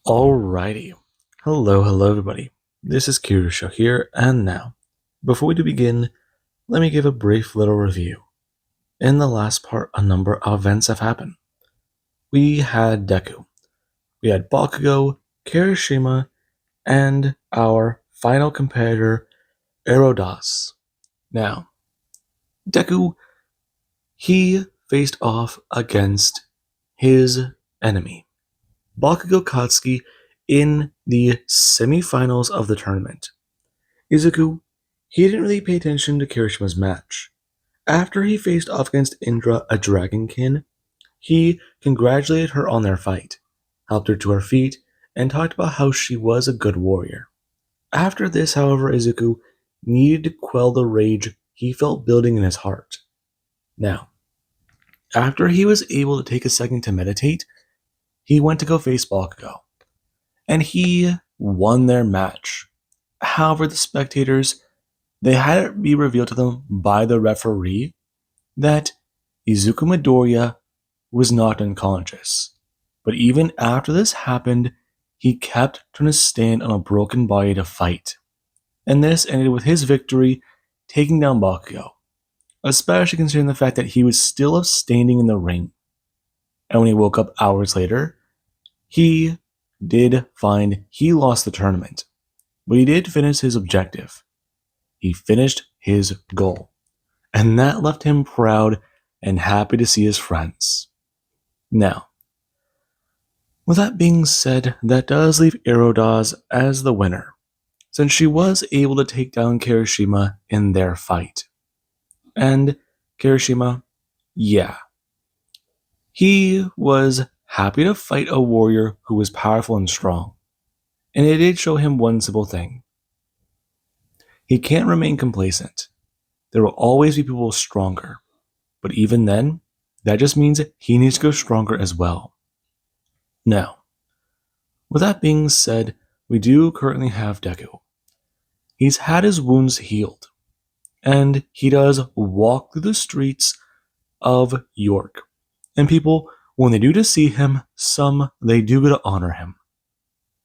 Alrighty. Hello everybody. This is Kirusha here, and now, before we do begin, let me give a brief little review. In the last part, a number of events have happened. We had Deku, we had Bakugo, Kirishima, and our final competitor, Erodas. Now, Deku, he faced off against his enemy, Bakugo Katsuki, in the semi-finals of the tournament. Izuku, he didn't really pay attention to Kirishima's match. After he faced off against Indra, a dragonkin, he congratulated her on their fight, helped her to her feet, and talked about how she was a good warrior. After this, however, Izuku needed to quell the rage he felt building in his heart. Now, after he was able to take a second to meditate, he went to go face Bakugo, and he won their match. However, the spectators, they had it be revealed to them by the referee that Izuku Midoriya was knocked unconscious. But even after this happened, he kept trying to stand on a broken body to fight. And this ended with his victory, taking down Bakugo, especially considering the fact that he was still standing in the ring. And when he woke up hours later, he did find he lost the tournament. But he did finish his objective. He finished his goal. And that left him proud and happy to see his friends. Now, with that being said, that does leave Erodas as the winner, since she was able to take down Kirishima in their fight. And Kirishima, yeah, he was happy to fight a warrior who was powerful and strong. And it did show him one simple thing. He can't remain complacent. There will always be people stronger. But even then, that just means he needs to go stronger as well. Now, with that being said, we do currently have Deku. He's had his wounds healed, and he does walk through the streets of York. And people, when they do to see him, some they do go to honor him,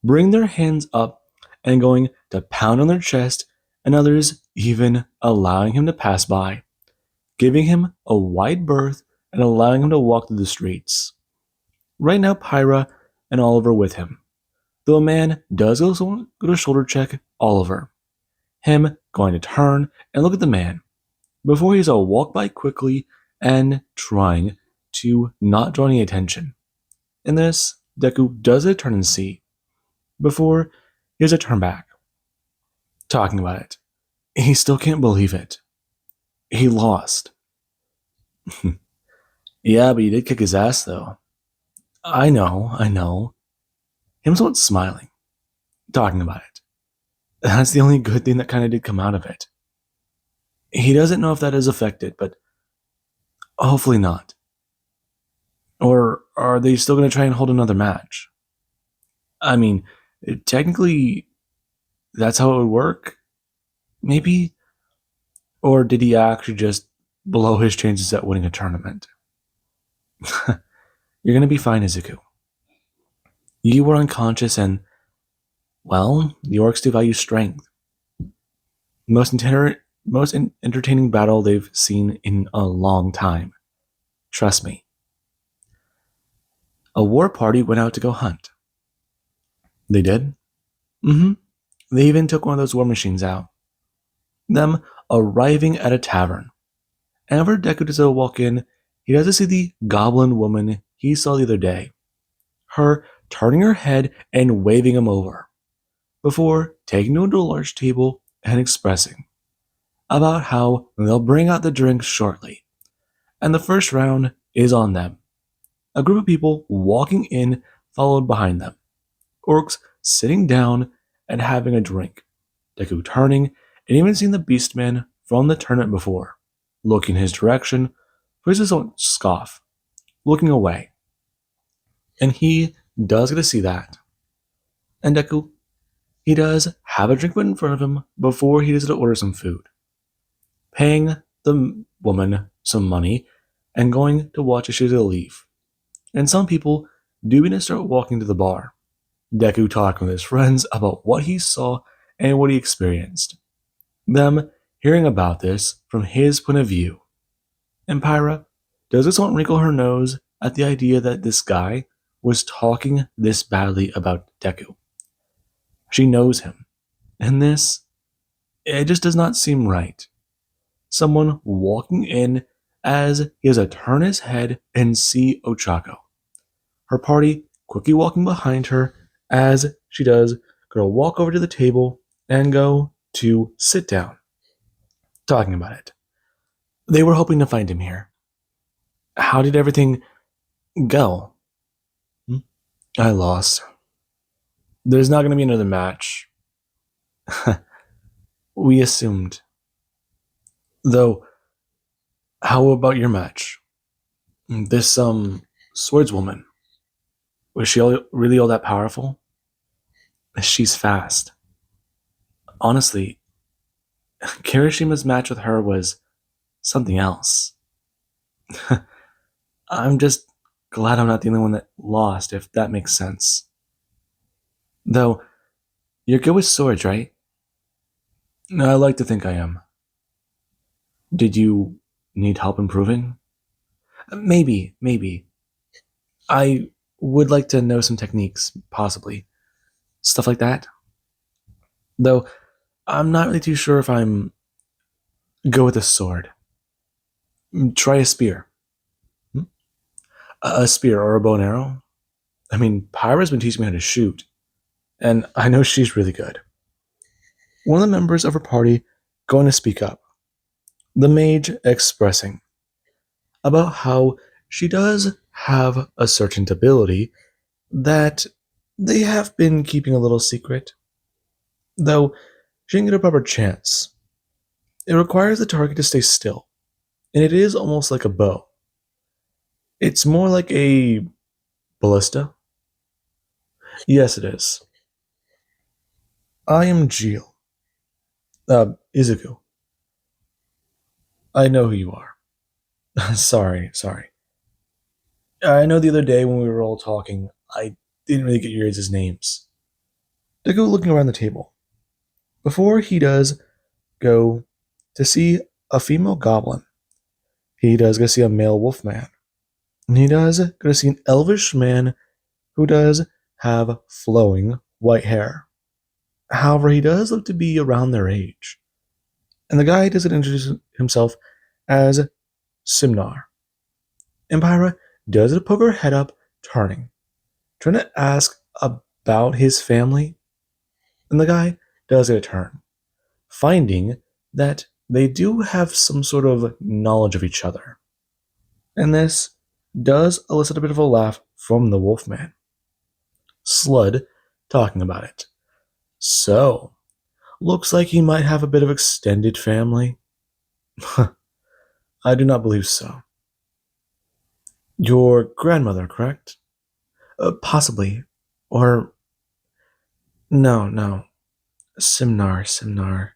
bring their hands up and going to pound on their chest, and others even allowing him to pass by, giving him a wide berth and allowing him to walk through the streets. Right now, Pyra and Oliver with him, though a man does go to shoulder check Oliver, him going to turn and look at the man, before he's a walk by quickly and trying to not draw any attention. In this, Deku does a turn and see, before he has a turn back, talking about it. He still can't believe it. He lost. Yeah, but you did kick his ass, though. I know. Him somewhat smiling, talking about it. That's the only good thing that kind of did come out of it. He doesn't know if that is affected, but hopefully not. Or are they still going to try and hold another match? I mean, technically, that's how it would work. Maybe? Or did he actually just blow his chances at winning a tournament? You're going to be fine, Izuku. You were unconscious and, well, the orcs do value strength. Most entertaining battle they've seen in a long time. Trust me. A war party went out to go hunt. They did? Mm-hmm. They even took one of those war machines out. Them arriving at a tavern. And whenever Deku does walk in, he does see the goblin woman he saw the other day. Her turning her head and waving him over, before taking him to a large table and expressing about how they'll bring out the drinks shortly. And the first round is on them. A group of people walking in, followed behind them. Orcs sitting down and having a drink. Deku turning and even seeing the Beastman from the tournament before, looking his direction, for his own scoff, looking away. And he does get to see that. And Deku, he does have a drink put in front of him before he does to order some food, paying the woman some money and going to watch as she's to leave. And some people do begin to start walking to the bar, Deku talking with his friends about what he saw and what he experienced. Them hearing about this from his point of view. And Pyra, does this not wrinkle her nose at the idea that this guy was talking this badly about Deku? She knows him. And this, it just does not seem right. Someone walking in as he has to turn his head and see Ochako. Her party quickly walking behind her as she does go to walk over to the table and go to sit down, talking about it. They were hoping to find him here. How did everything go? Hmm? I lost. There's not going to be another match. We assumed. Though, how about your match? This, swordswoman, was she really all that powerful? She's fast. Honestly, Kirishima's match with her was something else. I'm just glad I'm not the only one that lost, if that makes sense. Though, you're good with swords, right? I like to think I am. Did you need help improving? Maybe. I would like to know some techniques, possibly. Stuff like that. Though, I'm not really too sure if I'm go with a sword. Try a spear. Hmm? A spear or a bow and arrow? I mean, Pyra's been teaching me how to shoot, and I know she's really good. One of the members of her party going to speak up. The mage expressing about how she does have a certain ability that they have been keeping a little secret, though she didn't get a proper chance. It requires the target to stay still, and it is almost like a bow. It's more like a ballista. Yes, it is. I am Jill. Izuku. I know who you are. sorry. I know the other day when we were all talking, I didn't really get your guys' names. Deku looking around the table. Before he does go to see a female goblin, he does go see a male wolf man. And he does go to see an elvish man who does have flowing white hair. However, he does look to be around their age. And the guy doesn't introduce himself as Simnar. And Pyra does poke her head up, turning, trying to ask about his family. And the guy does get a turn, finding that they do have some sort of knowledge of each other. And this does elicit a bit of a laugh from the Wolfman. Slud talking about it. So, looks like he might have a bit of extended family. I do not believe so. Your grandmother, correct? Possibly. Or. No. Simnar.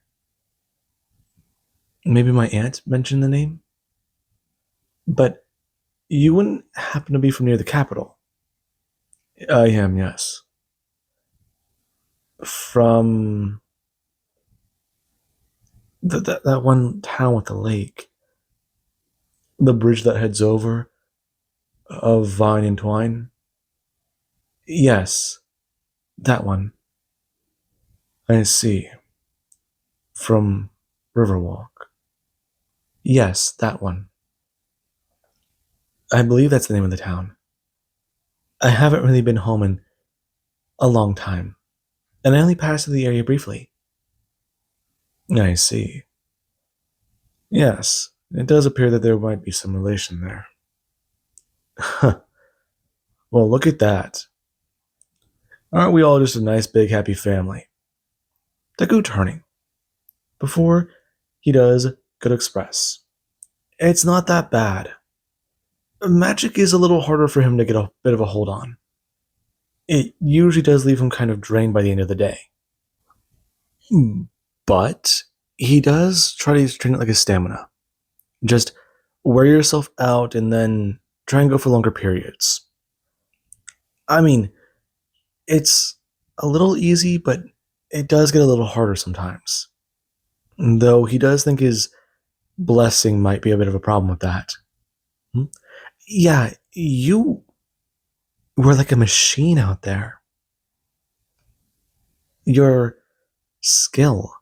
Maybe my aunt mentioned the name? But you wouldn't happen to be from near the capital? I am, yes. From that one town with the lake. The bridge that heads over of Vine and Twine? Yes, that one. I see. From Riverwalk. Yes, that one. I believe that's the name of the town. I haven't really been home in a long time, and I only passed through the area briefly. I see. Yes, it does appear that there might be some relation there. Well, look at that. Aren't we all just a nice, big, happy family? Deku turning. Before he does go to express. It's not that bad. Magic is a little harder for him to get a bit of a hold on. It usually does leave him kind of drained by the end of the day. But he does try to train it like a stamina. Just wear yourself out and then try and go for longer periods. I mean, it's a little easy, but it does get a little harder sometimes. Though he does think his blessing might be a bit of a problem with that. Hmm? Yeah, you were like a machine out there. Your skill.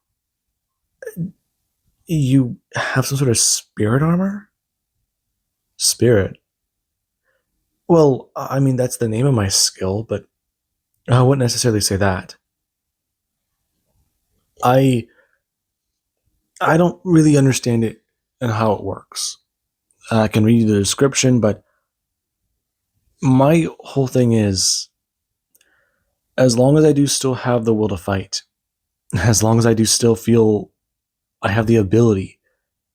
You have some sort of spirit armor? Spirit. Well, I mean, that's the name of my skill, but I wouldn't necessarily say that. I I don't really understand it and how it works. I can read you the description, but my whole thing is as long as I do still have the will to fight, as long as I do still feel I have the ability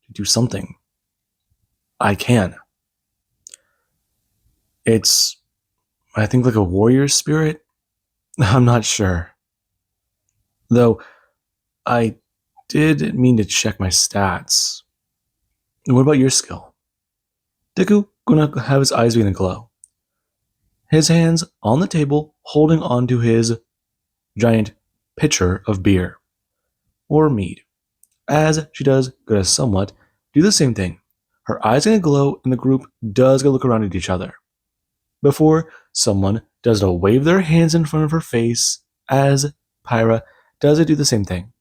to do something, I can. It's, I think, like a warrior spirit. I'm not sure. Though I did mean to check my stats. What about your skill? Deku gonna have his eyes begin to glow. His hands on the table, holding onto his giant pitcher of beer or mead. As she does, gonna somewhat do the same thing. Her eyes gonna glow, and the group does go look around at each other before someone does to wave their hands in front of her face as Pyra does do the same thing.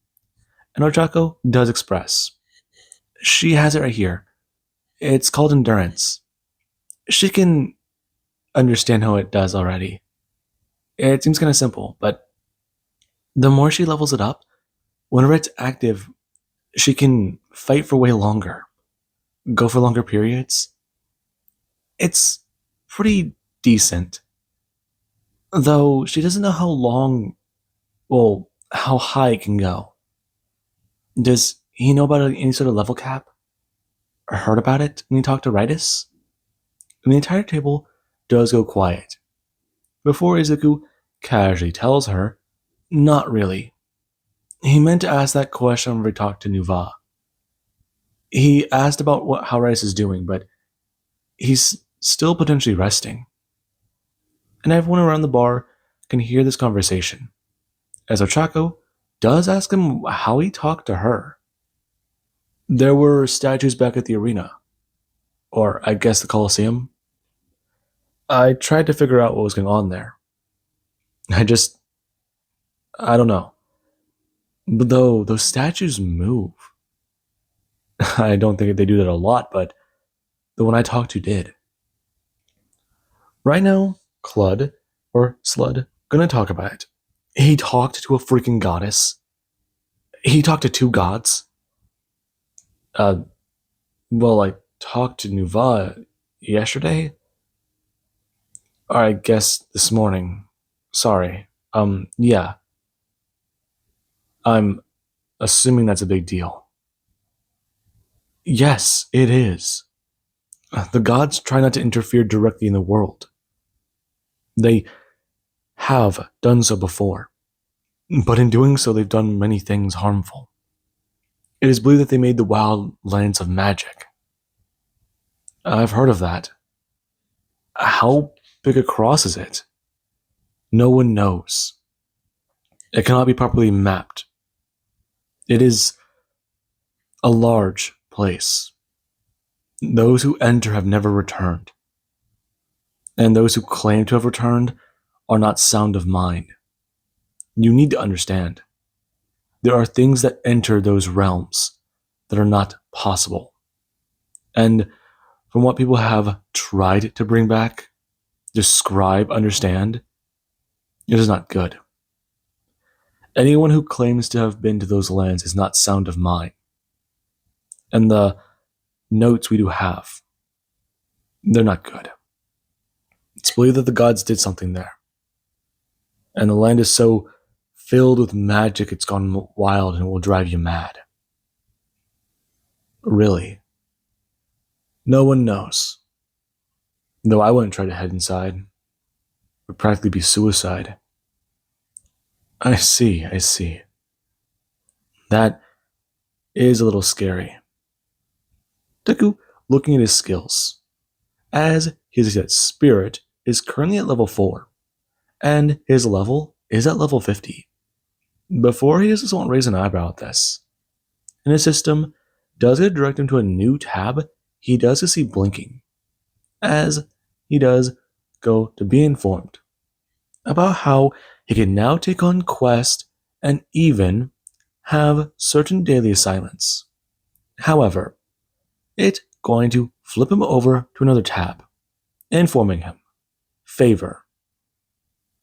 And Ochako does express. She has it right here. It's called endurance. She can understand how it does already. It seems kind of simple, but the more she levels it up, whenever it's active, she can fight for way longer, go for longer periods. It's pretty decent. Though she doesn't know how long, well, how high it can go. Does he know about any sort of level cap? Or heard about it when he talked to Ritus? And the entire table does go quiet. Before Izuku casually tells her, not really. He meant to ask that question when we talked to Nuva. He asked about how Rice is doing, but he's still potentially resting. And everyone around the bar can hear this conversation, as Ochako does ask him how he talked to her. There were statues back at the arena, or I guess the Colosseum. I tried to figure out what was going on there. I don't know. But though those statues move. I don't think they do that a lot, but the one I talked to did. Right now, Clud, or Slud, gonna talk about it. He talked to a freaking goddess. He talked to two gods. Uh, well, I talked to Nuva yesterday. Or I guess this morning. Sorry. Yeah. I'm assuming that's a big deal. Yes, it is. The gods try not to interfere directly in the world. They have done so before, but in doing so, they've done many things harmful. It is believed that they made the wild lands of magic. I've heard of that. How big a cross is it? No one knows. It cannot be properly mapped. It is a large place. Those who enter have never returned. And those who claim to have returned are not sound of mind. You need to understand. There are things that enter those realms that are not possible. And from what people have tried to bring back, describe, understand, it is not good. Anyone who claims to have been to those lands is not sound of mind. And the notes we do have, they're not good. It's believed that the gods did something there. And the land is so filled with magic it's gone wild and will drive you mad. Really. No one knows. Though I wouldn't try to head inside. It would practically be suicide. I see. That is a little scary. Deku looking at his skills, as his spirit is currently at level 4, and his level is at level 50. Before he doesn't want to raise an eyebrow at this. And his system does it direct him to a new tab he does see blinking, as he does go to be informed about how he can now take on quests and even have certain daily assignments. However, it's going to flip him over to another tab, informing him, favor.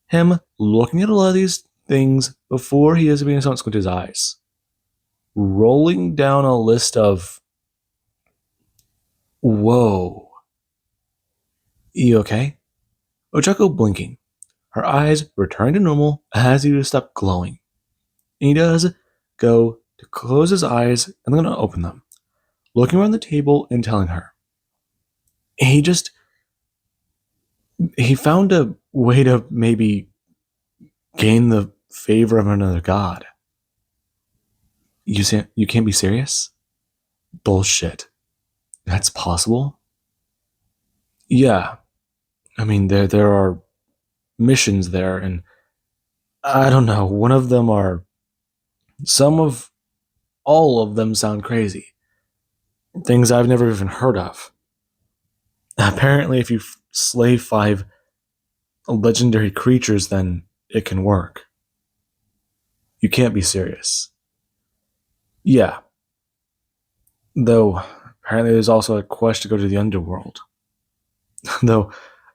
Him looking at a lot of these things before he is being to squint his eyes, rolling down a list of, whoa. You okay? Ochako blinking, her eyes return to normal as he just stop glowing. And he does go to close his eyes and then gonna open them, looking around the table and telling her. He found a way to maybe gain the favor of another god. You can't be serious? Bullshit. That's possible? Yeah. I mean, there are missions there, and I don't know. All of them sound crazy. Things I've never even heard of. Apparently, if you slay 5 legendary creatures, then it can work. You can't be serious. Yeah. Though, apparently there's also a quest to go to the underworld. Though,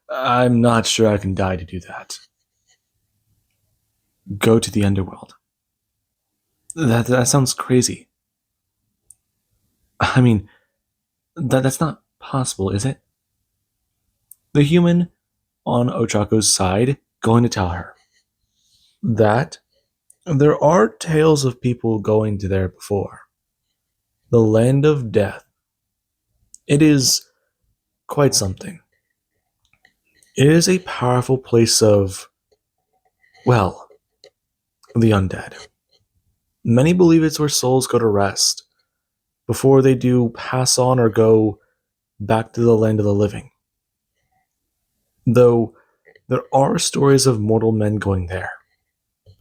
I'm not sure I can die to do that. Go to the underworld. That sounds crazy. I mean, that's not possible, is it? The human on Ochako's side going to tell her that there are tales of people going to there before. The land of death. It is quite something. It is a powerful place of, well, the undead. Many believe it's where souls go to rest before they do pass on or go back to the land of the living. Though there are stories of mortal men going there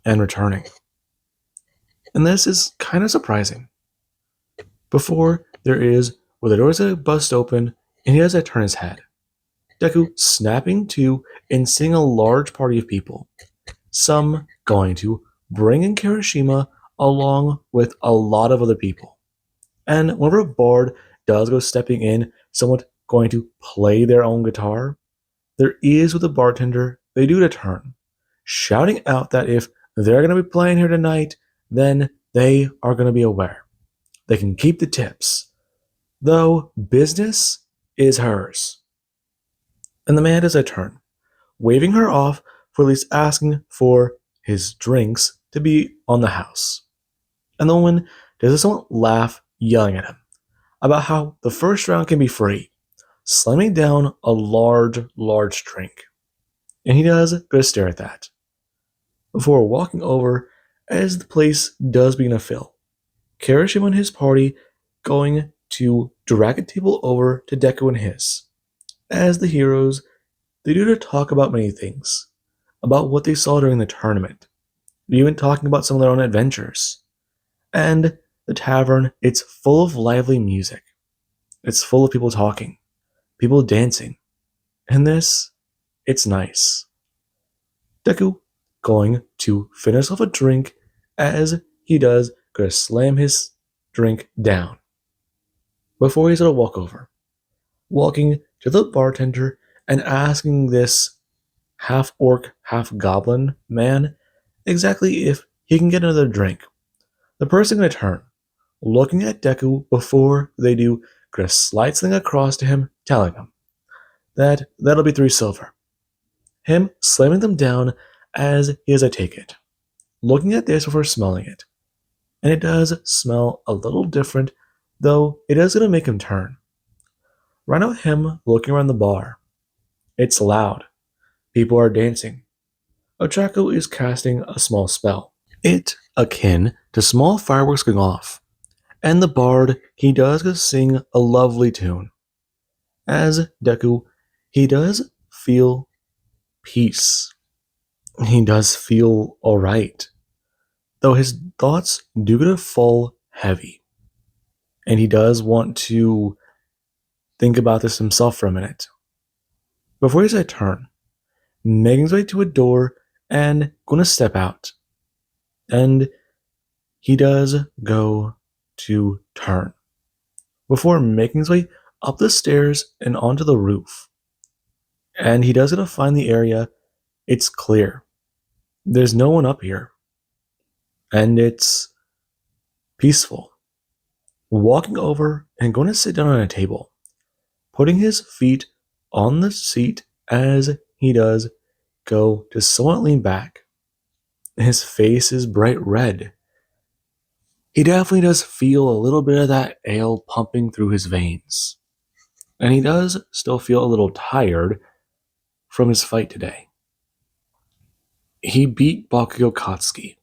and returning. And this is kind of surprising. Before there is where the doors bust open and he has to turn his head. Deku snapping to and seeing a large party of people. Some going to bring in Kirishima along with a lot of other people. And whenever a bard does go stepping in, someone going to play their own guitar, there is with the bartender, they do a turn, shouting out that if they're going to be playing here tonight, then they are going to be aware. They can keep the tips, though business is hers. And the man does a turn, waving her off for at least asking for his drinks to be on the house. And the woman does someone laugh, yelling at him about how the first round can be free, slamming down a large drink. And he does go stare at that before walking over as the place does begin to fill. Kirishima and his party going to drag a table over to Deku and his. As the heroes, they do to talk about many things, about what they saw during the tournament, even talking about some of their own adventures. And the tavern, it's full of lively music. It's full of people talking, people dancing. And this, it's nice. Deku going to finish off a drink as he does go to slam his drink down before he's going to walk over, walking to the bartender and asking this half orc, half goblin man exactly if he can get another drink. The person going to turn, looking at Deku before they do, going to slide something across to him, telling him that that'll be 3 silver. Him slamming them down as he has to take it, looking at this before smelling it. And it does smell a little different, though it is going to make him turn. Right now, him looking around the bar. It's loud. People are dancing. Ochako is casting a small spell. It akin to small fireworks going off. And the bard, he does sing a lovely tune. As Deku, he does feel peace. He does feel alright, though his thoughts do get to fall heavy, and he does want to think about this himself for a minute. Before he said turn, making his way to a door and gonna step out. And he does go to turn before making his way up the stairs and onto the roof. And he does gonna find the area. It's clear. There's no one up here. And it's peaceful. Walking over and going to sit down on a table, putting his feet on the seat as he does go to somewhat lean back. His face is bright red. He definitely does feel a little bit of that ale pumping through his veins. And he does still feel a little tired from his fight today. He beat Bakugo Katsuki.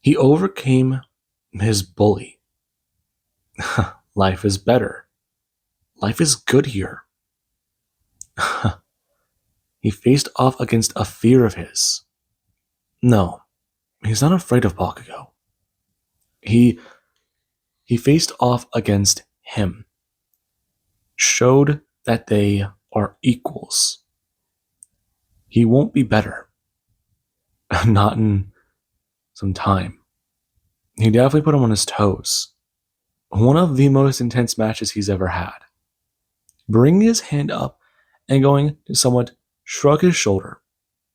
He overcame his bully. Life is better. Life is good here. He faced off against a fear of his. No, he's not afraid of Bakugo. He faced off against him. Showed that they are equals. He won't be better. Not in some time. He definitely put him on his toes. One of the most intense matches he's ever had. Bringing his hand up and going to somewhat shrug his shoulder,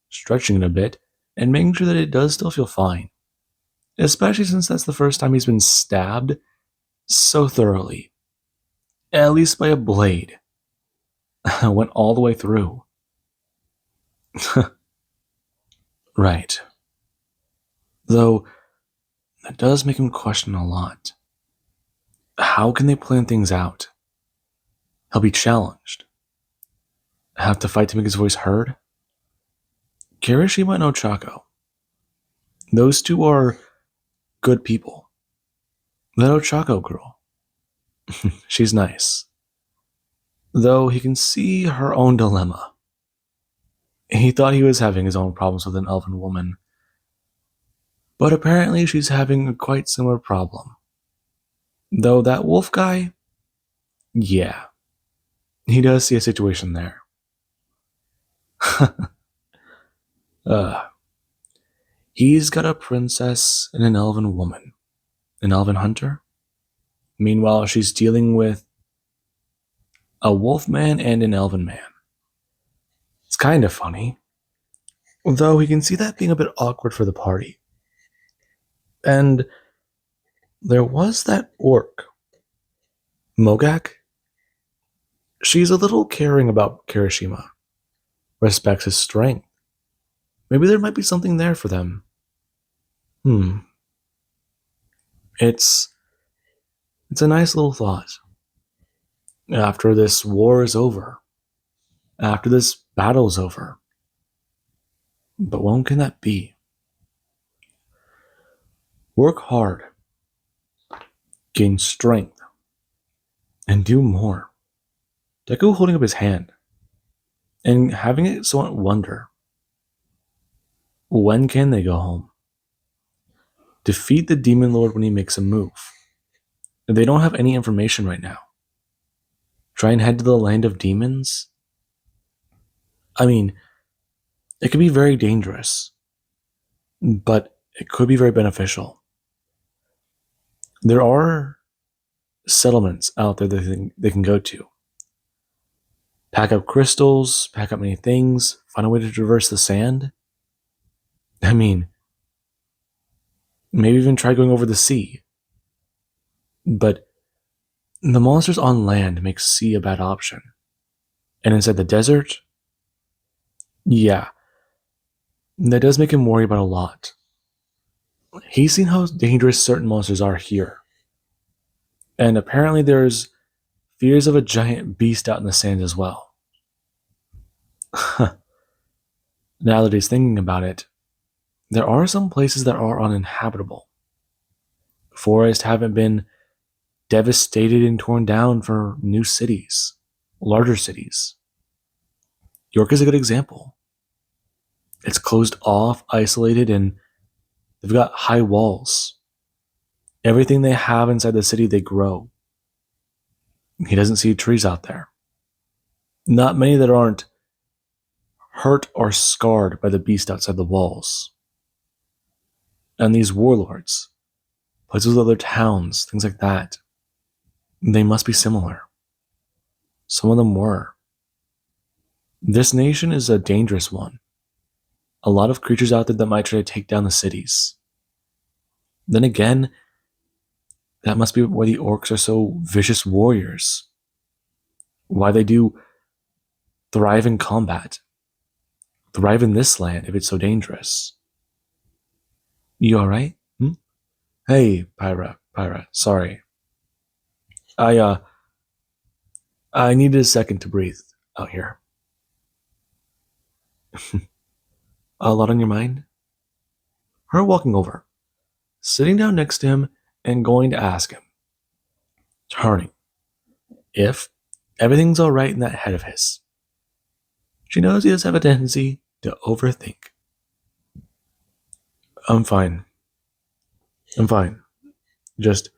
stretching it a bit, and making sure that it does still feel fine. Especially since that's the first time he's been stabbed so thoroughly. At least by a blade. Went all the way through. Right. Though, that does make him question a lot. How can they plan things out? He'll be challenged. Have to fight to make his voice heard? Kirishima and Ochako. Those two are good people. That Ochako girl. She's nice. Though he can see her own dilemma. He thought he was having his own problems with an elven woman. But apparently she's having a quite similar problem. Though that wolf guy, yeah, he does see a situation there. He's got a princess and an elven woman. An elven hunter? Meanwhile, she's dealing with a wolf man and an elven man. It's kind of funny. Though he can see that being a bit awkward for the party. And there was that orc, Mogak. She's a little caring about Kirishima. Respects his strength. Maybe there might be something there for them. It's a nice little thought. After this war is over. After this battle's over. But when can that be? Work hard. Gain strength. And do more. Deku holding up his hand. And having it somewhat wonder. When can they go home? Defeat the Demon Lord when he makes a move. They don't have any information right now. Try and head to the land of demons? I mean, it could be very dangerous. But it could be very beneficial. There are settlements out there that they can go to. Pack up crystals, pack up many things, find a way to traverse the sand. I mean, maybe even try going over the sea. But the monsters on land make sea a bad option. And inside the desert, yeah, that does make him worry about a lot. He's seen how dangerous certain monsters are here. And apparently there's fears of a giant beast out in the sand as well. Now that he's thinking about it, there are some places that are uninhabitable. Forests haven't been devastated and torn down for new cities, larger cities. York is a good example. It's closed off, isolated, and they've got high walls. Everything they have inside the city, they grow. He doesn't see trees out there. Not many that aren't hurt or scarred by the beast outside the walls. And these warlords, places with other towns, things like that, they must be similar. Some of them were. This nation is a dangerous one. A lot of creatures out there that might try to take down the cities. Then again, that must be why the orcs are so vicious warriors. Why they do thrive in combat. Thrive in this land if it's so dangerous. You alright? Hey, Pyra, sorry. I needed a second to breathe out here. A lot on your mind? Her walking over, sitting down next to him, and going to ask him, turning, if everything's alright in that head of his. She knows he does have a tendency to overthink. I'm fine. Just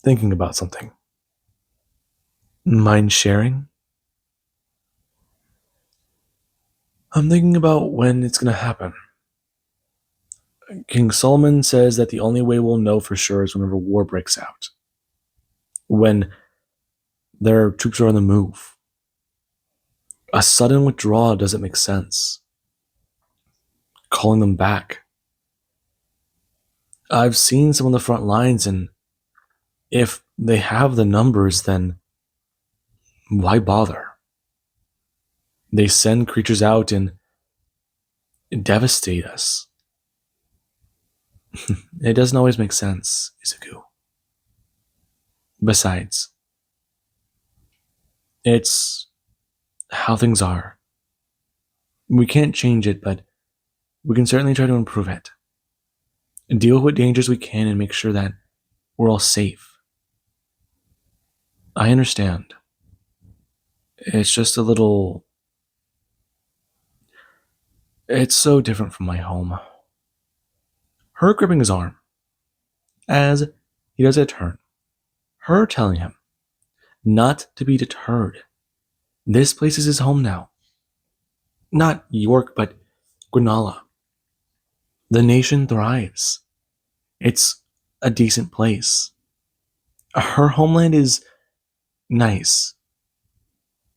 thinking about something. Mind sharing? I'm thinking about when it's going to happen. King Solomon says that the only way we'll know for sure is whenever war breaks out. When their troops are on the move. A sudden withdrawal doesn't make sense. Calling them back. I've seen some of the front lines, and if they have the numbers, then why bother? They send creatures out and devastate us. It doesn't always make sense, Izuku. Besides, it's how things are. We can't change it, but we can certainly try to improve it. And deal with dangers we can and make sure that we're all safe. I understand. It's just a little... It's so different from my home. Her gripping his arm as he does a turn. Her telling him not to be deterred. This place is his home now. Not York, but Granala. The nation thrives. It's a decent place. Her homeland is nice.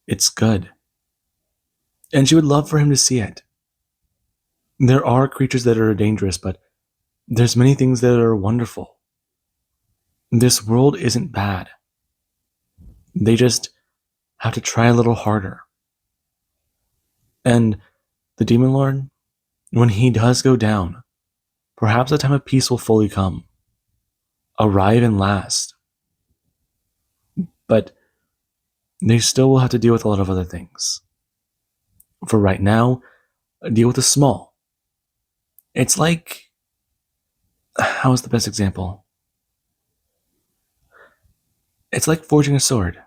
It's good. And she would love for him to see it. There are creatures that are dangerous, but there's many things that are wonderful. This world isn't bad. They just have to try a little harder. And the Demon Lord, when he does go down, perhaps a time of peace will fully come. Arrive and last. But they still will have to deal with a lot of other things. For right now, deal with the small. It's like... How's the best example? It's like forging a sword.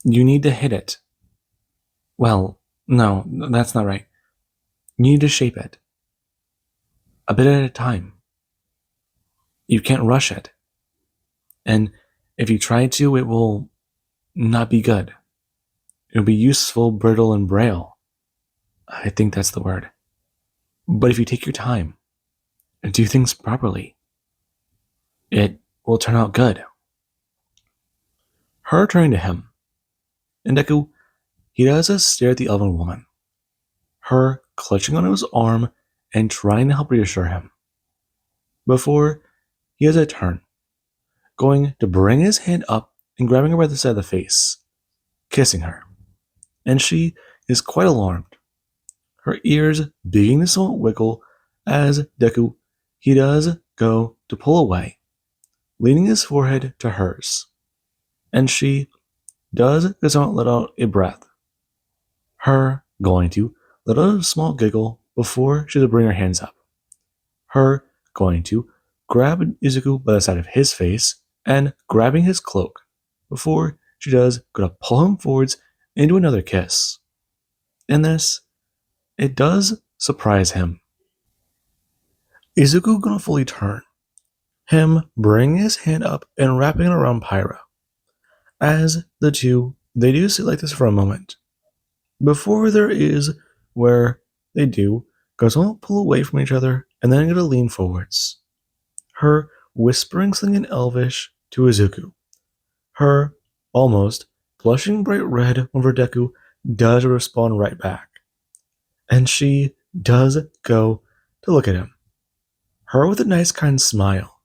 You need to hit it. Well, no, that's not right. You need to shape it. A bit at a time. You can't rush it. And if you try to, it will not be good. It'll be useful, brittle, and braille. I think that's the word. But if you take your time and do things properly, it will turn out good. Her turning to him, and Deku, he does a stare at the elven woman. Her clutching on his arm and trying to help reassure him. Before he has a turn, going to bring his hand up and grabbing her by the side of the face, kissing her. And she is quite alarmed. Her ears beginning to somewhat wiggle as Deku, he does go to pull away, leaning his forehead to hers. And she does not let out a breath. Her going to let out a small giggle before she does bring her hands up. Her going to grab Izuku by the side of his face and grabbing his cloak before she does go to pull him forwards into another kiss. And this it does surprise him. Izuku gonna fully turn, him bringing his hand up and wrapping it around Pyra. As the two, they do sit like this for a moment. Before there is where they do, goes on pull away from each other and then gonna lean forwards. Her whispering something in Elvish to Izuku. Her almost blushing bright red whenever Deku does respond right back. And she does go to look at him. Her with a nice kind smile.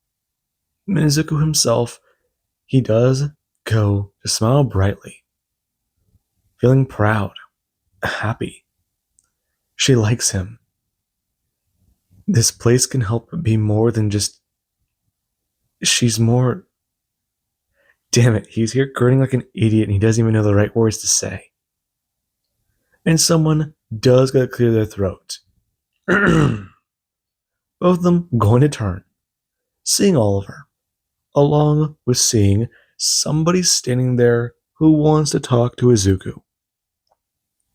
Mizuku himself, he does go to smile brightly, feeling proud, happy. She likes him. This place can help be more than just. She's more. Damn it, he's here grinning like an idiot and he doesn't even know the right words to say. And someone does gotta clear their throat. Both of them going to turn, seeing Oliver, along with seeing somebody standing there who wants to talk to Izuku.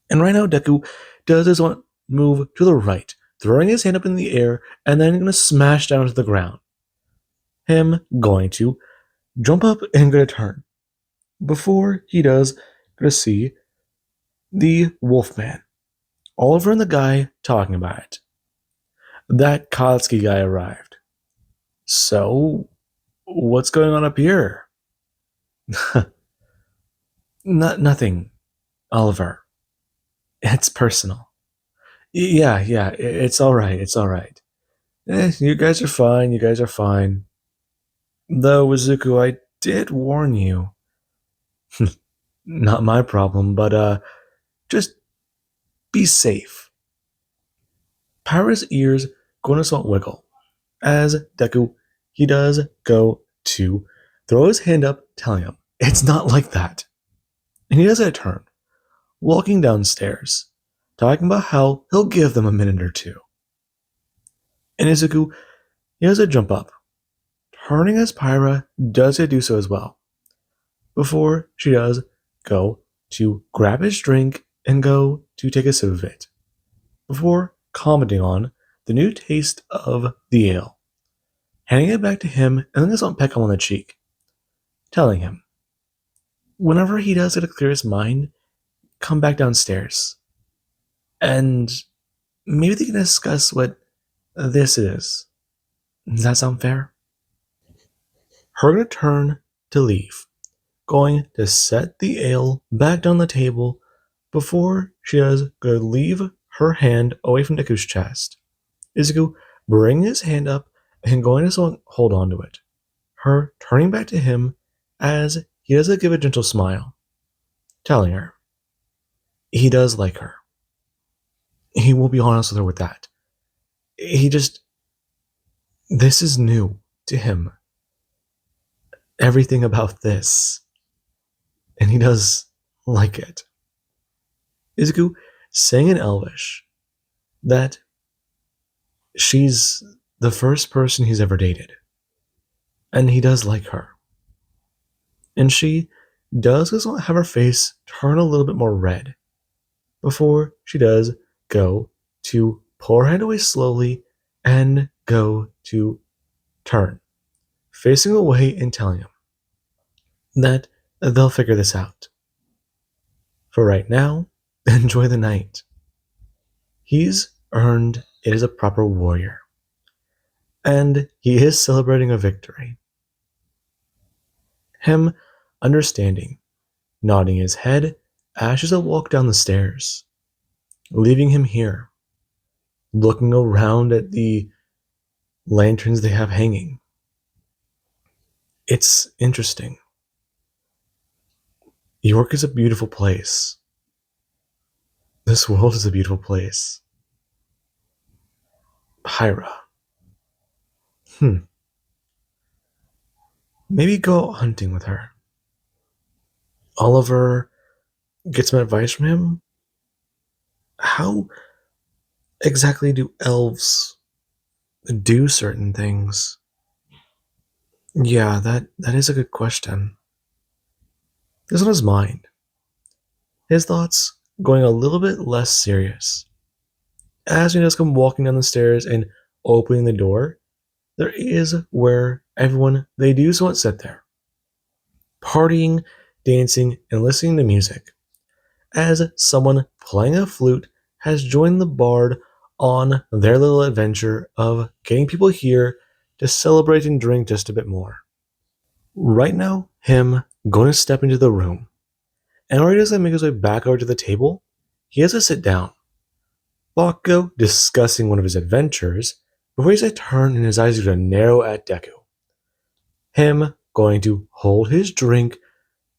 And right now, Deku does his one move to the right, throwing his hand up in the air and then going to smash down to the ground. Him going to jump up and going to turn. Before he does, going to see the Wolfman. Oliver and the guy talking about it. That Kotsky guy arrived. So, what's going on up here? Nothing, Oliver. It's personal. Yeah, it's all right. It's all right. You guys are fine. You guys are fine. Though, Izuku, I did warn you. Not my problem, but just be safe. Pyra's ears going to start wiggle as Deku, he does go to throw his hand up, telling him it's not like that. And he does a turn, walking downstairs, talking about how he'll give them a minute or two. And Izuku, he has a jump up, turning as Pyra does do so as well. Before she does go to grab his drink and go to take a sip of it. Before commenting on the new taste of the ale, handing it back to him and then just peck him on the cheek, telling him, whenever he does get to clear his mind, come back downstairs. And maybe they can discuss what this is. Does that sound fair? Her gonna turn to leave, going to set the ale back down the table before she does go to leave her hand away from Deku's chest. Izuku bringing his hand up and going to hold on to it. Her turning back to him as he does give a gentle smile, telling her he does like her. He will be honest with her with that. This is new to him. Everything about this. And he does like it. Izuku saying in Elvish that she's the first person he's ever dated. And he does like her. And she does have her face turn a little bit more red before she does go to pull her hand away slowly and go to turn, facing away and telling him that they'll figure this out. For right now, enjoy the night. He's earned it as a proper warrior. And he is celebrating a victory. Him understanding, nodding his head as she's a walk down the stairs, leaving him here, looking around at the lanterns they have hanging. It's interesting. York is a beautiful place. This world is a beautiful place. Pyra. Maybe go out hunting with her. Oliver gets some advice from him. How exactly do elves do certain things? Yeah, that is a good question. It's on his mind. His thoughts going a little bit less serious. As he does come walking down the stairs and opening the door, there is where everyone they do so sit there, partying, dancing, and listening to music, as someone playing a flute has joined the bard on their little adventure of getting people here to celebrate and drink just a bit more. Right now, him going to step into the room, and already as I make his way back over to the table, he has to sit down. Bakugo discussing one of his adventures before he takes a turn and his eyes are going to narrow at Deku. Him going to hold his drink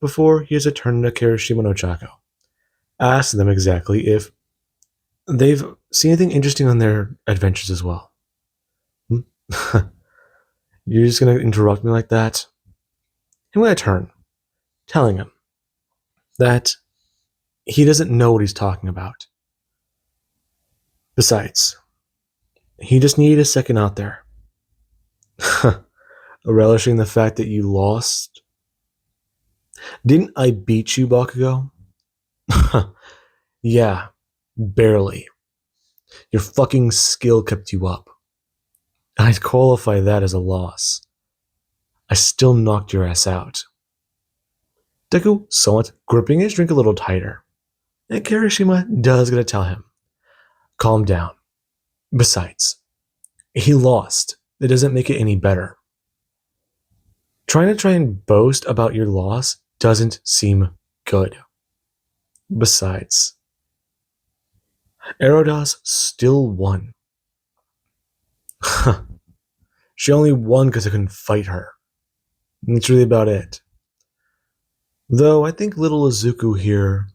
before he has a turn to Kirishima no Chako. Ask them exactly if they've seen anything interesting on their adventures as well. You're just going to interrupt me like that? I'm going to turn, telling him that he doesn't know what he's talking about. Besides, he just needed a second out there. Relishing the fact that you lost. Didn't I beat you, Bakugo? Yeah, barely. Your fucking skill kept you up. I'd qualify that as a loss. I still knocked your ass out. Deku somewhat gripping his drink a little tighter. And Kirishima does get to tell him, calm down. Besides, he lost. It doesn't make it any better. Trying to boast about your loss doesn't seem good. Besides, Erodas still won. She only won because I couldn't fight her. And that's really about it. Though I think little Izuku here...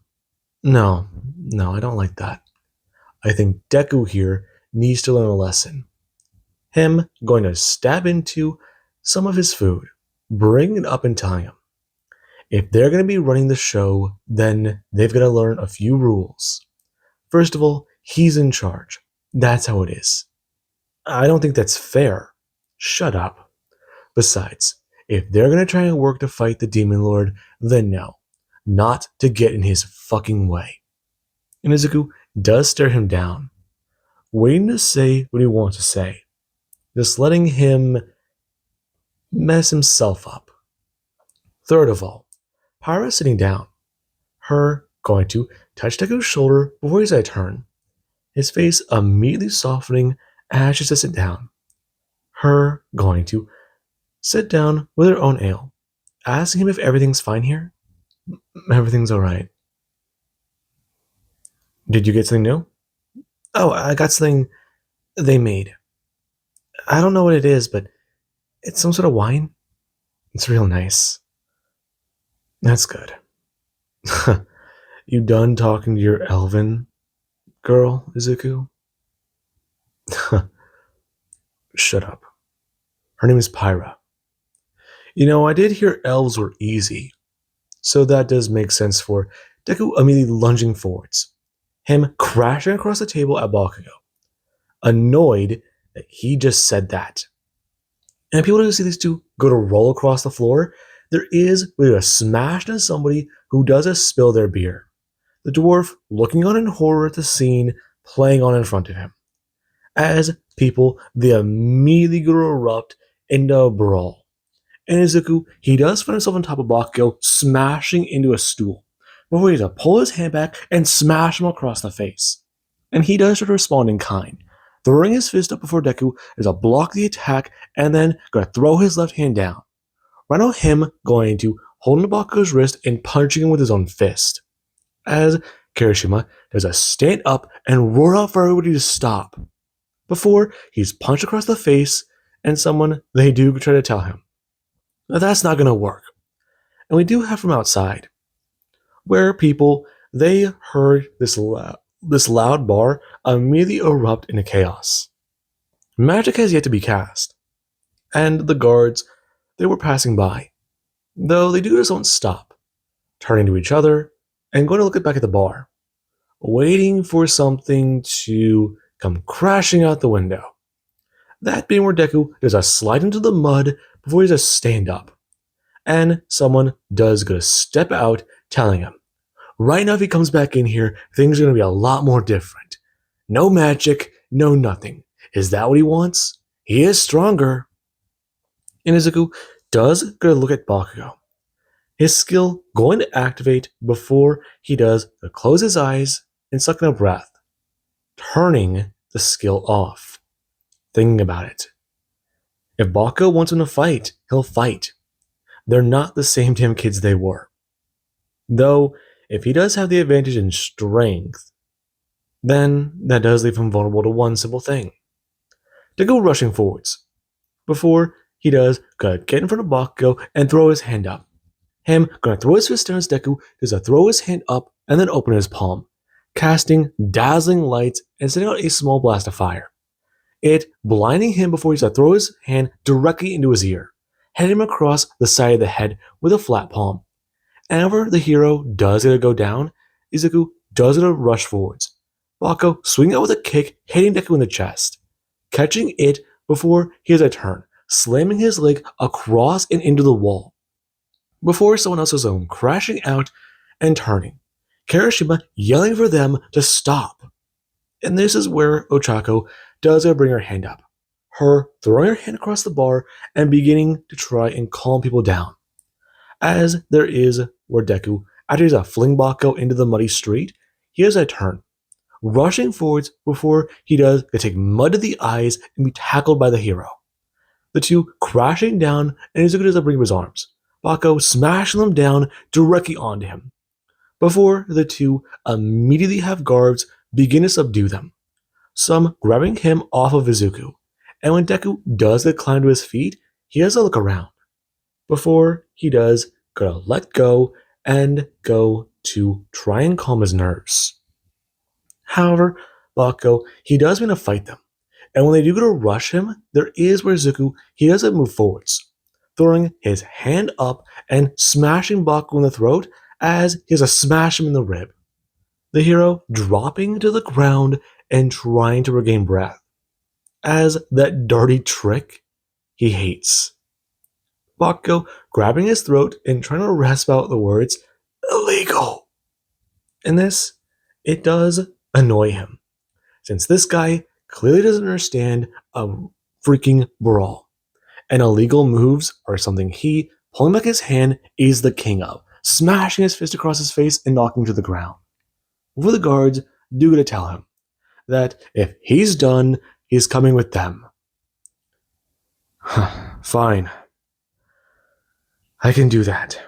No, I don't like that. I think Deku here needs to learn a lesson. Him going to stab into some of his food, bring it up and telling him, if they're going to be running the show, then they've got to learn a few rules. First of all, he's in charge. That's how it is. I don't think that's fair. Shut up. Besides, if they're going to try and work to fight the Demon Lord, then no. Not to get in his fucking way. And Izuku does stare him down, waiting to say what he wants to say. Just letting him mess himself up. Third of all, Pyra sitting down. Her going to touch Deku's shoulder before he's at a turn. His face immediately softening as she sits down. Her going to sit down with her own ale, asking him if everything's fine here. Everything's alright. Did you get something new? Oh, I got something they made. I don't know what it is, but it's some sort of wine. It's real nice. That's good. You done talking to your elven girl, Izuku? Shut up. Her name is Pyra. You know, I did hear elves were easy, so that does make sense for Deku immediately lunging forwards. Him crashing across the table at Bakugo, annoyed that he just said that. And people don't see these two go to roll across the floor. There is a smash into somebody who does spill their beer. The dwarf looking on in horror at the scene playing on in front of him. As people, they immediately go to erupt into a brawl. And Izuku, he does find himself on top of Bakugo, smashing into a stool, before he has to pull his hand back and smash him across the face. And he does try to respond in kind, throwing his fist up before Deku as to block the attack, and then going to throw his left hand down. Right now, him going to hold on to Bakugo's wrist and punching him with his own fist. As Kirishima does a stand up and roar out for everybody to stop. Before he's punched across the face, and someone, they do try to tell him that's not going to work. And we do have from outside, where people, they heard this loud bar immediately erupt into chaos. Magic has yet to be cast, and the guards, they were passing by, though they do just don't stop, turning to each other and going to look back at the bar, waiting for something to come crashing out the window. That being where Deku does a slide into the mud before he does a stand up. And someone does go to step out, telling him, right now if he comes back in here, things are going to be a lot more different. No magic, no nothing. Is that what he wants? He is stronger. And Izuku does get a look at Bakugo. His skill going to activate before he does close his eyes and suck in a breath, turning the skill off. Thinking about it. If Bakugo wants him to fight, he'll fight. They're not the same damn kids they were. Though, if he does have the advantage in strength, then that does leave him vulnerable to one simple thing. To go rushing forwards. Before he does, gonna get in front of Bakugo and throw his hand up. Him gonna throw his fist down his Deku, does a throw his hand up and then open his palm, casting dazzling lights and sending out a small blast of fire. It blinding him before he's to throw his hand directly into his ear, hitting him across the side of the head with a flat palm. And whenever the hero does get to go down, Izuku does get to rush forwards. Bakugo swinging out with a kick, hitting Deku in the chest, catching it before he has a turn, slamming his leg across and into the wall. Before someone else's own crashing out and turning. Kirishima yelling for them to stop. And this is where Ochako does bring her hand up. Her throwing her hand across the bar and beginning to try and calm people down. As there is where Deku, after he's a fling Bakugo into the muddy street, he has a turn. Rushing forwards before he does take mud to the eyes and be tackled by the hero. The two crashing down and Izuku does bring up his arms. Bakugo smashing them down directly onto him. Before the two immediately have guards begin to subdue them. Some grabbing him off of Izuku. And when Deku does get climb to his feet, he has a look around. Before he does, gotta let go and go to try and calm his nerves. However, Bakugo, he does want to fight them. And when they do go to rush him, there is where Izuku, he doesn't move forwards, throwing his hand up and smashing Bakugo in the throat as he has to smash him in the rib. The hero dropping to the ground and trying to regain breath, as that dirty trick he hates. Bakugo grabbing his throat and trying to rasp out the words, "Illegal." And this, it does annoy him, since this guy clearly doesn't understand a freaking brawl. And illegal moves are something he, pulling back his hand, is the king of, smashing his fist across his face and knocking him to the ground. Before the guards do get to tell him that if he's done, he's coming with them. Fine. I can do that.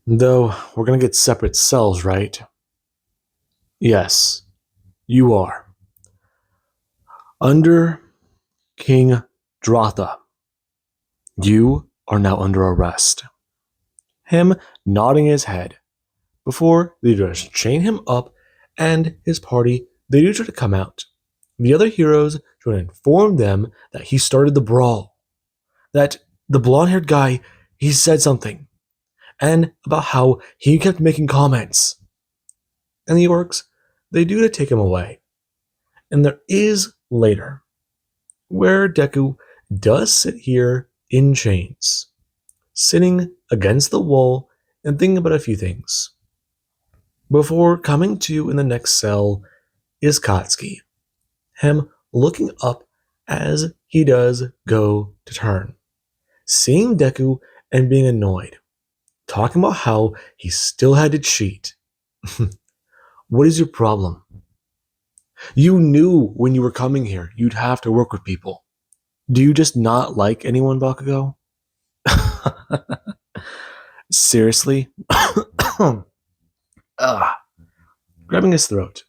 Though, we're gonna get separate cells, right? Yes, you are. Under King Dratha, you are now under arrest. Him nodding his head. Before they just chain him up and his party, they do try to come out. The other heroes try to inform them that he started the brawl. That the blonde-haired guy, he said something. And about how he kept making comments. And the orcs, they do to take him away. And there is later, where Deku does sit here in chains, sitting against the wall and thinking about a few things. Before coming to in the next cell is Katsuki, him looking up as he does go to turn, seeing Deku and being annoyed, talking about how he still had to cheat. What is your problem? You knew when you were coming here you'd have to work with people. Do you just not like anyone, Bakugo? Seriously? Grabbing his throat,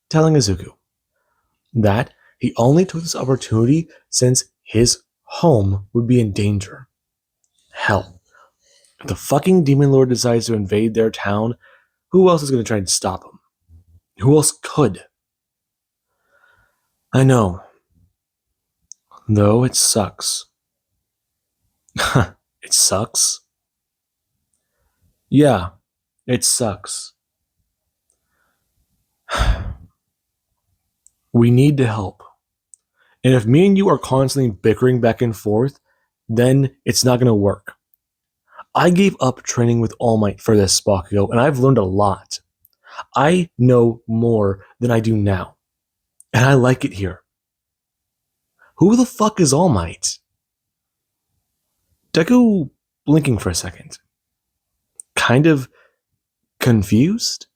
telling Izuku that he only took this opportunity since his home would be in danger. Hell, if the fucking Demon Lord decides to invade their town, who else is going to try and stop him? Who else could? I know. Though it sucks. It sucks? Yeah, it sucks. We need to help. And if me and you are constantly bickering back and forth, then it's not going to work. I gave up training with All Might for this, Bakugo, and I've learned a lot. I know more than I do now. And I like it here. Who the fuck is All Might? Deku blinking for a second. Kind of confused?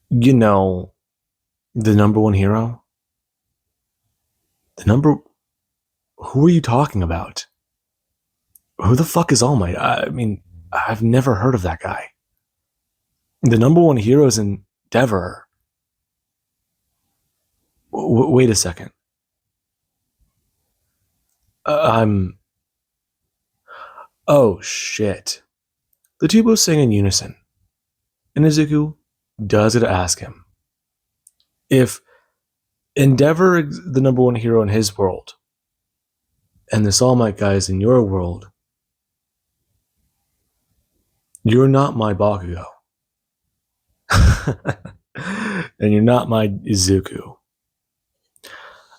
You know, the number one hero? Who are you talking about? Who the fuck is All Might? I mean, I've never heard of that guy. The number one hero is Endeavor. Wait a second. I'm. Oh shit. The two both sing in unison. And Izuku does it to ask him if Endeavor is the number one hero in his world, and this All Might guy is in your world, you're not my Bakugo. And you're not my Izuku.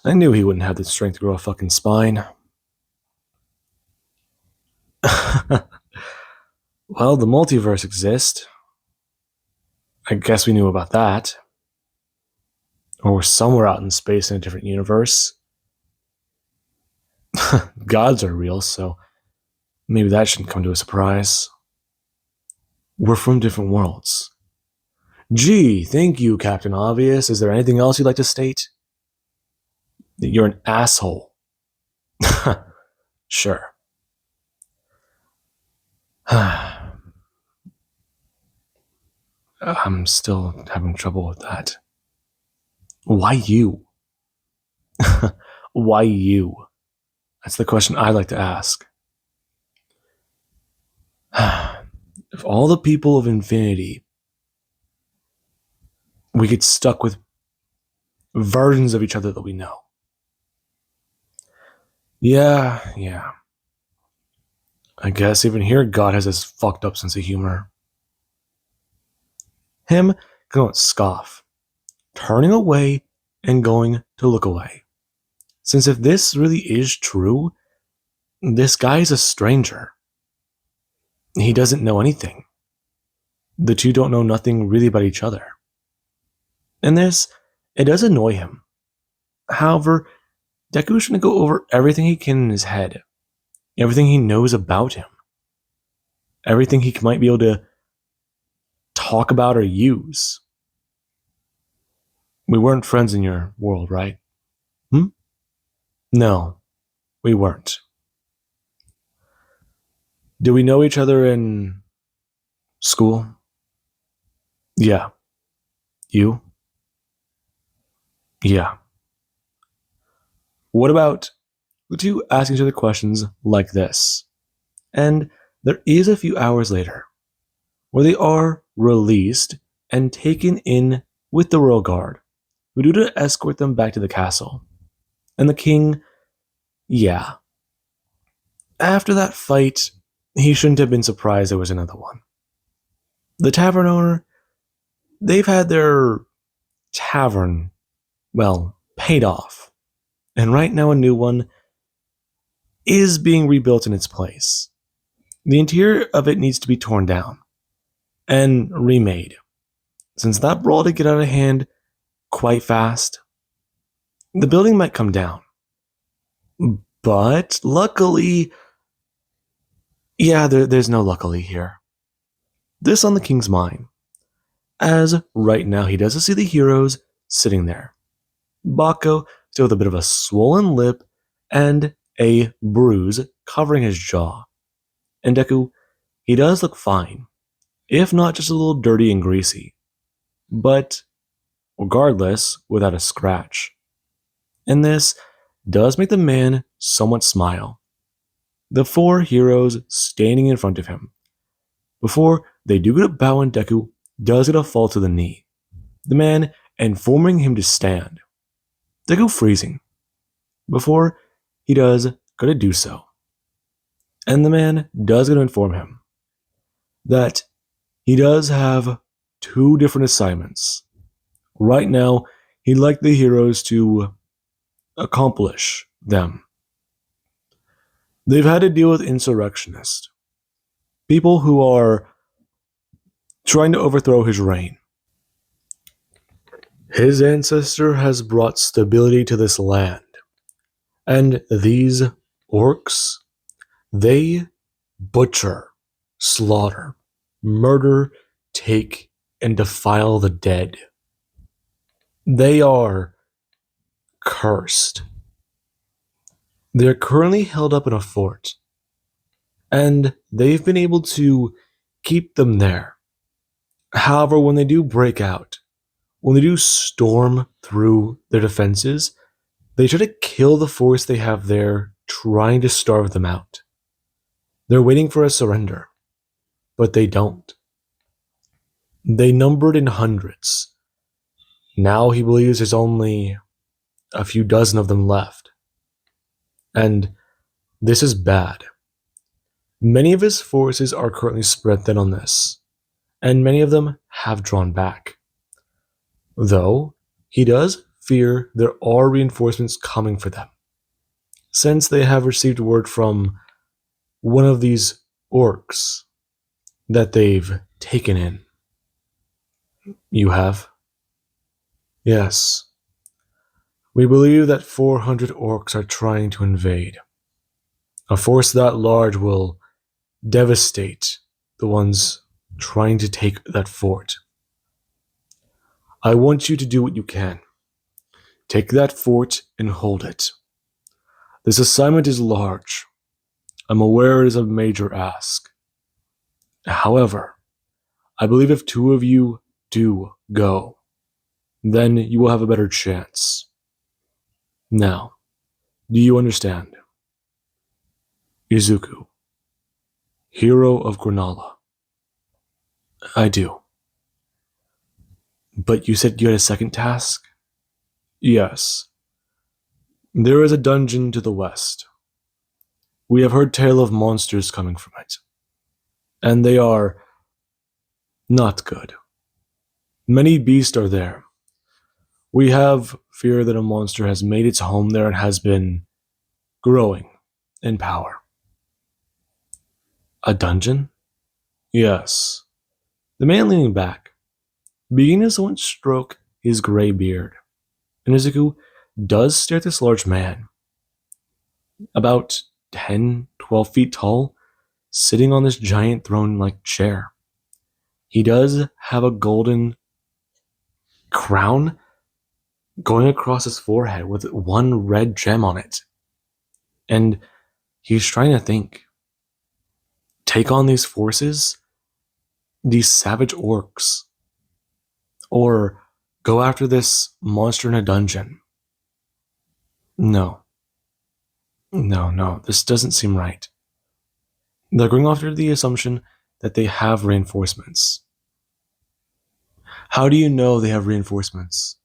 I knew he wouldn't have the strength to grow a fucking spine. Well, the multiverse exists. I guess we knew about that. Or we're somewhere out in space in a different universe. Gods are real, so maybe that shouldn't come to a surprise. We're from different worlds. Gee, thank you, Captain Obvious. Is there anything else you'd like to state? That you're an asshole. Sure. I'm still having trouble with that. Why you? Why you? That's the question I'd like to ask. If all the people of infinity, we get stuck with versions of each other that we know. Yeah. I guess even here God has this fucked up sense of humor. Him going scoff, turning away and going to look away. Since if this really is true, this guy is a stranger. He doesn't know anything. The two don't know nothing really about each other. And this, it does annoy him. However, Deku is going to go over everything he can in his head, everything he knows about him, everything he might be able to talk about or use. We weren't friends in your world, right? No, we weren't. Did we know each other in school? Yeah. You? Yeah. What about the two asking each other questions like this? And there is a few hours later where they are released and taken in with the royal guard, who do to escort them back to the castle. And the king, yeah. After that fight, he shouldn't have been surprised there was another one. The tavern owner, they've had their tavern, paid off. And right now a new one is being rebuilt in its place. The interior of it needs to be torn down and remade, since that brawl did get out of hand quite fast. The building might come down. But luckily, there's no luckily here. This on the king's mind, as right now he doesn't see the heroes sitting there. Bako still with a bit of a swollen lip and a bruise covering his jaw. And Deku, he does look fine, if not just a little dirty and greasy, but regardless, without a scratch. And this does make the man somewhat smile. The four heroes standing in front of him. Before they do get a bow and Deku does get a fall to the knee. The man informing him to stand. Deku freezing. Before he does go to do so. And the man does go to inform him that he does have two different assignments. Right now, he'd like the heroes to accomplish them. They've had to deal with insurrectionists, people who are trying to overthrow his reign. His ancestor has brought stability to this land, and these orcs, they butcher, slaughter, murder, take, and defile the dead. They are cursed. They're currently held up in a fort, and they've been able to keep them there. However, when they do break out, when they do storm through their defenses, they try to kill the force they have there, trying to starve them out. They're waiting for a surrender, but they don't. They numbered in hundreds. Now he believes there's only a few dozen of them left. And this is bad. Many of his forces are currently spread thin on this, and many of them have drawn back. Though, he does fear there are reinforcements coming for them, since they have received word from one of these orcs that they've taken in. You have? Yes. We believe that 400 orcs are trying to invade. A force that large will devastate the ones trying to take that fort. I want you to do what you can. Take that fort and hold it. This assignment is large. I'm aware it is a major ask. However, I believe if two of you do go, then you will have a better chance. Now, do you understand? Izuku, hero of Granala. I do. But you said you had a second task? Yes. There is a dungeon to the west. We have heard tale of monsters coming from it. And they are not good. Many beasts are there. We have fear that a monster has made its home there and has been growing in power. A dungeon? Yes. The man leaning back, beginning to somewhat stroke his gray beard. And Izuku does stare at this large man, about 10, 12 feet tall, sitting on this giant throne-like chair. He does have a golden crown going across his forehead with one red gem on it. And he's trying to think. Take on these forces? These savage orcs? Or go after this monster in a dungeon? No, this doesn't seem right. They're going after the assumption that they have reinforcements. How do you know they have reinforcements?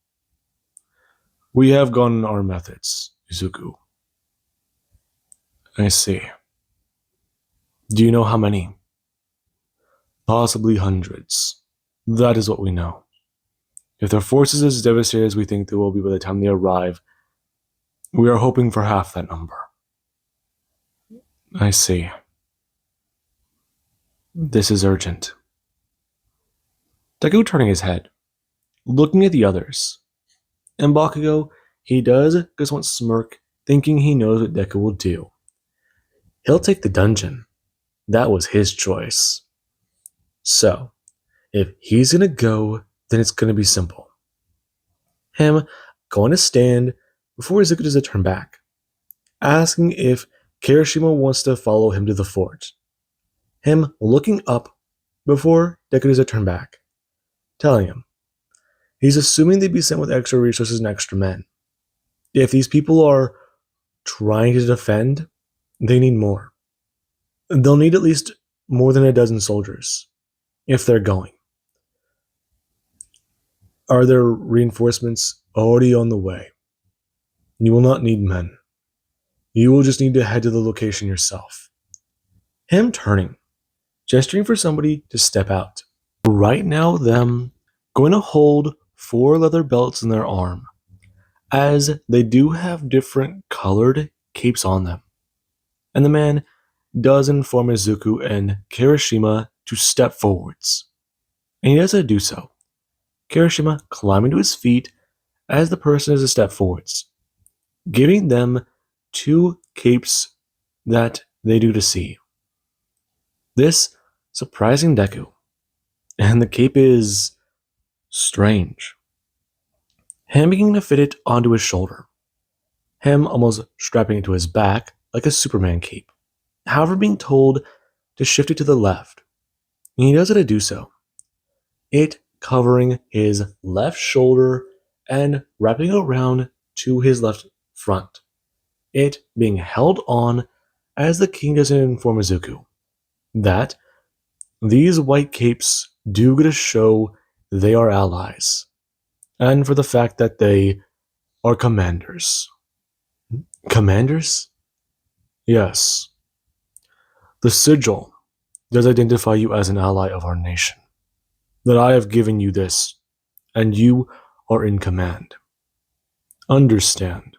We have gone our methods, Izuku. I see. Do you know how many? Possibly hundreds. That is what we know. If their force is as devastated as we think they will be by the time they arrive, we are hoping for half that number. I see. This is urgent. Deku turning his head, looking at the others. And Bakugo, he does just want to smirk, thinking he knows what Deku will do. He'll take the dungeon. That was his choice. So, if he's gonna go, then it's gonna be simple. Him going to stand before Izuku does a turn back, asking if Kirishima wants to follow him to the fort. Him looking up before Deku does a turn back, telling him he's assuming they'd be sent with extra resources and extra men. If these people are trying to defend, they need more. They'll need at least more than a dozen soldiers, if they're going. Are there reinforcements already on the way? You will not need men. You will just need to head to the location yourself. Him turning, gesturing for somebody to step out. Right now, them going to hold 4 leather belts in their arm, as they do have different colored capes on them. And the man does inform Izuku and Kirishima to step forwards. And he does do so. Kirishima climbing to his feet as the person is a step forwards, giving them two capes that they do to see. This surprising Deku, and the cape is strange. Him beginning to fit it onto his shoulder, him almost strapping it to his back like a Superman cape, however being told to shift it to the left, and he does it to do so. It covering his left shoulder and wrapping around to his left front. It being held on as the king doesn't inform Izuku that these white capes do get to show they are allies, and for the fact that they are commanders. Commanders? Yes. The sigil does identify you as an ally of our nation. That I have given you this, and you are in command. Understand,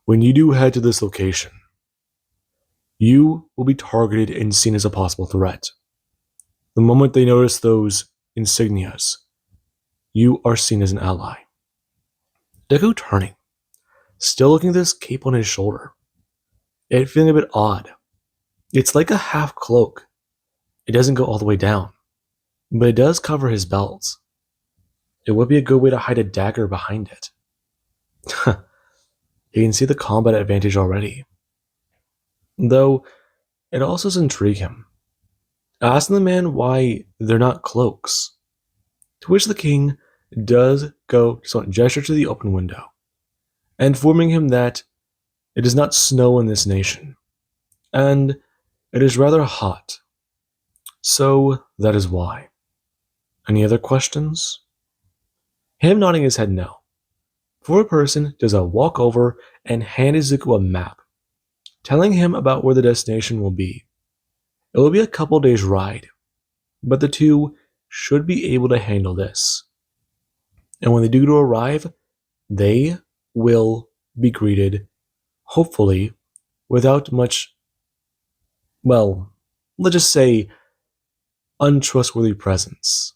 when you do head to this location, you will be targeted and seen as a possible threat. The moment they notice those insignias, you are seen as an ally. Deku turning, still looking at this cape on his shoulder. It feeling a bit odd. It's like a half cloak. It doesn't go all the way down, but it does cover his belt. It would be a good way to hide a dagger behind it. You can see the combat advantage already. Though, it also does intrigue him, asking the man why they're not cloaks. To which the king does go to gesture to the open window, informing him that it does not snow in this nation, and it is rather hot. So that is why. Any other questions? Him nodding his head no. For a person does a walk over and hand Izuku a map, telling him about where the destination will be. It will be a couple days' ride, but the two should be able to handle this. And when they do arrive, they will be greeted, hopefully, without much, well, let's just say, untrustworthy presence.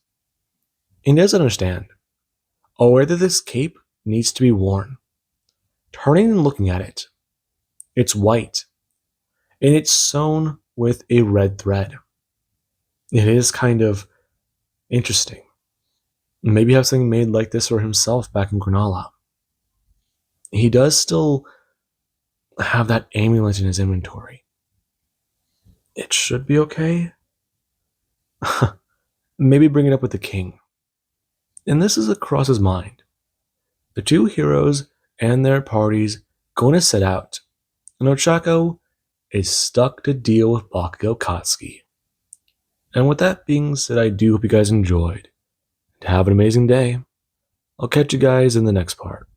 He does understand, aware that this cape needs to be worn. Turning and looking at it, it's white, and it's sewn with a red thread. It is kind of interesting. Maybe have something made like this for himself back in Cronulla. He does still have that amulet in his inventory. It should be okay. Maybe bring it up with the king. And this is across his mind. The two heroes and their parties going to set out, and Ochako is stuck to deal with Bakugo Katsuki. And with that being said, I do hope you guys enjoyed. Have an amazing day. I'll catch you guys in the next part.